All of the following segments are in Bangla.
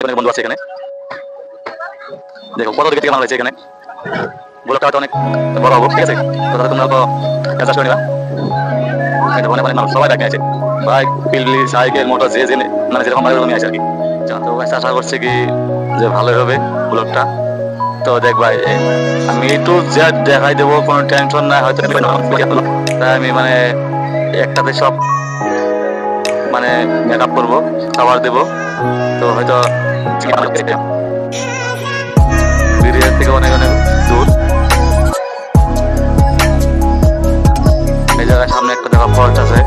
বন্ধু আছে এখানে, দেখো কত দিকে থেকে বানানো হয়েছে এখানে। ব্লগটা হয়তো অনেক বড় হবো, ঠিক আছে, তো তাহলে তোমরা তো অ্যাডজাস্ট করে নিবা। এটা অনেক মানুষ সবাই ডাকে আছে, বাইক পিলবিলি সাইকেল মোটর যে জেনে মানে যেরকম ভালো নিয়ে আসে আর কি। তো আশা করছি কি যে ভালোই হবে ব্লগটা। তো দেখ ভাই আমি একটু যা দেখাই দেবো, কোনো টেনশন নাই। হয়তো তাই আমি মানে একটাতে সব মানে মেকআপ করবো, খাবার দেবো। তো হয়তো বিরিয়ার থেকে অনেক অনেক দূর। এই জায়গায় সামনে একটা দেখা ফরেস্ট আছে,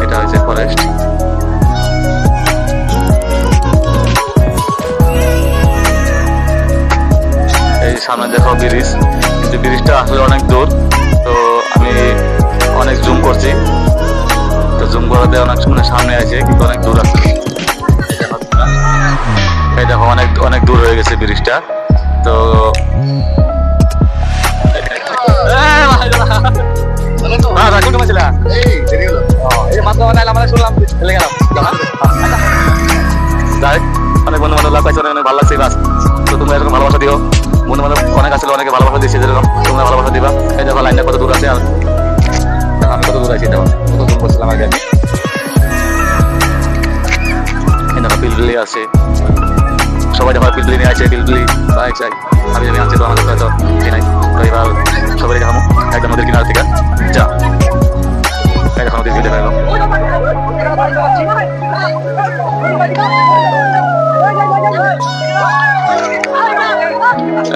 এটা হচ্ছে ফরেস্ট। এই সামনে দেখো ব্রিজ, কিন্তু ব্রিজটা আসলে অনেক দূর। তো আমি অনেক জুম করছি, তো জুম করাতে অনেক মানে সামনে আছে কিন্তু অনেক দূর আছে। এই দেখো অনেক অনেক দূর হয়ে গেছে ব্রিজটা। তো অনেক বন্ধু বান্ধব লাভ পাইছে, অনেক ভালো লাগছে বাস। তো তোমরা এরকম ভালোবাসা দিও, বন্ধু বান্ধব অনেক আসলে অনেকে ভালোবাসা দিচ্ছে, যেরকম তোমরা ভালোবাসা দিবা। এই দেখো লাইনটা কত দূর আছে, আর আমি কত দূর আছি, দেখো কত দূর করছিলাম আগে। এই দেখো পিলবিলি আছে, সবাই যখন পিলবিলি নিয়ে আছে, পিলবিলি বাইক চাই আমি আনছি। তো আমাদের হয়তো নাই, তো এবার সবাই দেখাবো একদম নদীর কিনার থেকে যা। এই দেখো নদীর ভিউ দেখা গেল।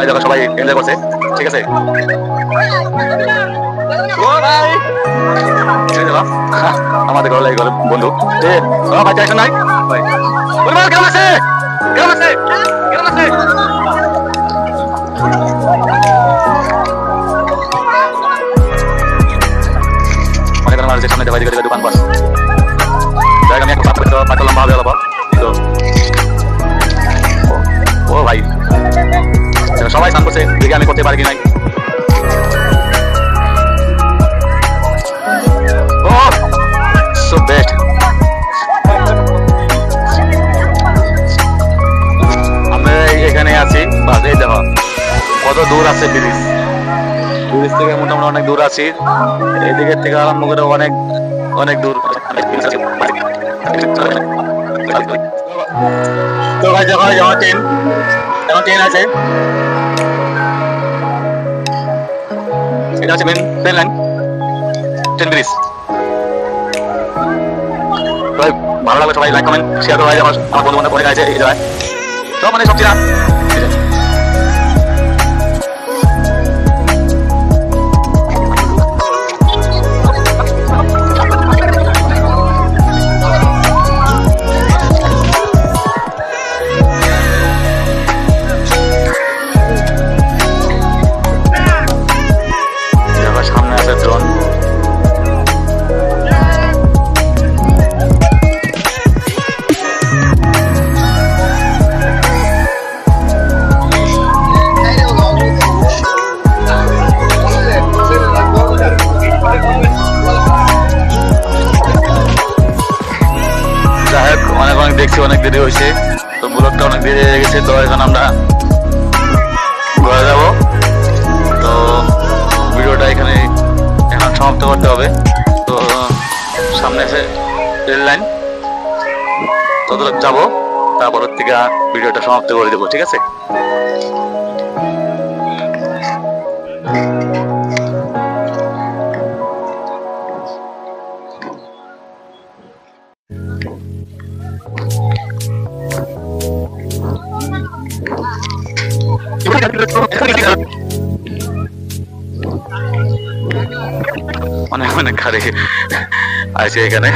এই দেখো সবাই এনজয় করছে, ঠিক আছে। আমাদের ঘরে লাগে বন্ধু ভাই টেনশন নাই। কেমন আছে, কেমন আছে, কেমন আছে? অনেক আমার যে সামনে দিকে দোকান পাস জায়গা আমি একটা পাতা লম্বা হবে অলপ। তো ও ভাই সবাই স্নান করছে, দেখে আমি করতে পারি কি নাই। ও সো বেস্ট। আমরা এখানে আছি, বাস এই দেখো কত দূর আছে ব্রিজ। ব্রিজ থেকে মোটামুটি অনেক দূর আছি, এদিকের থেকে আরম্ভ করে অনেক অনেক দূর। তো ভাই দেখো যেমন ট্রেন আছে, এটা হচ্ছে main train line, train bridge. ভালো লাগবে সবাই লাইক কমেন্ট শেয়ার করো। আমার বন্ধু বান্ধব অনেক আছে এই জায়গায়, তো মানে সব চিনা। সামনে আছে ড্রোন। যাই হোক অনেক অনেক দেখছি, অনেক দেরি হয়েছে, তো ব্লগটা অনেক দেরি হয়ে গেছে। তো এখন আমরা ঘরে যাব, তো ভিডিওটা এখানে এখন সমাপ্ত করতে হবে। তো সামনে আছে রেল লাইন, ততটুকু যাবো, তারপর থেকে ভিডিওটা সমাপ্ত করে দেবো, ঠিক আছে। অনেক অনেক গাড়ি আছে এখানে।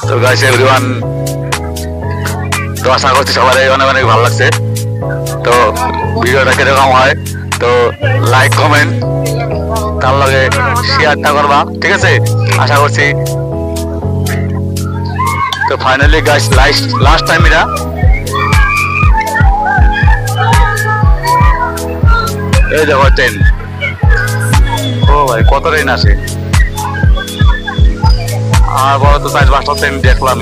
তো গাইস এভরিওয়ান, তো আশা করছি সবারই অনেক অনেক ভালো লাগছে। তো ভিডিওটা কিরকম হয় তো লাইক কমেন্ট তার লগে শেয়ারটা করবা, ঠিক আছে, আশা করছি। তো ফাইনালি গাইস লাস্ট টাইম এটা এই দেখো ট্রেন। ও ভাই কত ট্রেন আসে, আমার বড় তো 4-5টা ট্রেন দেখলাম।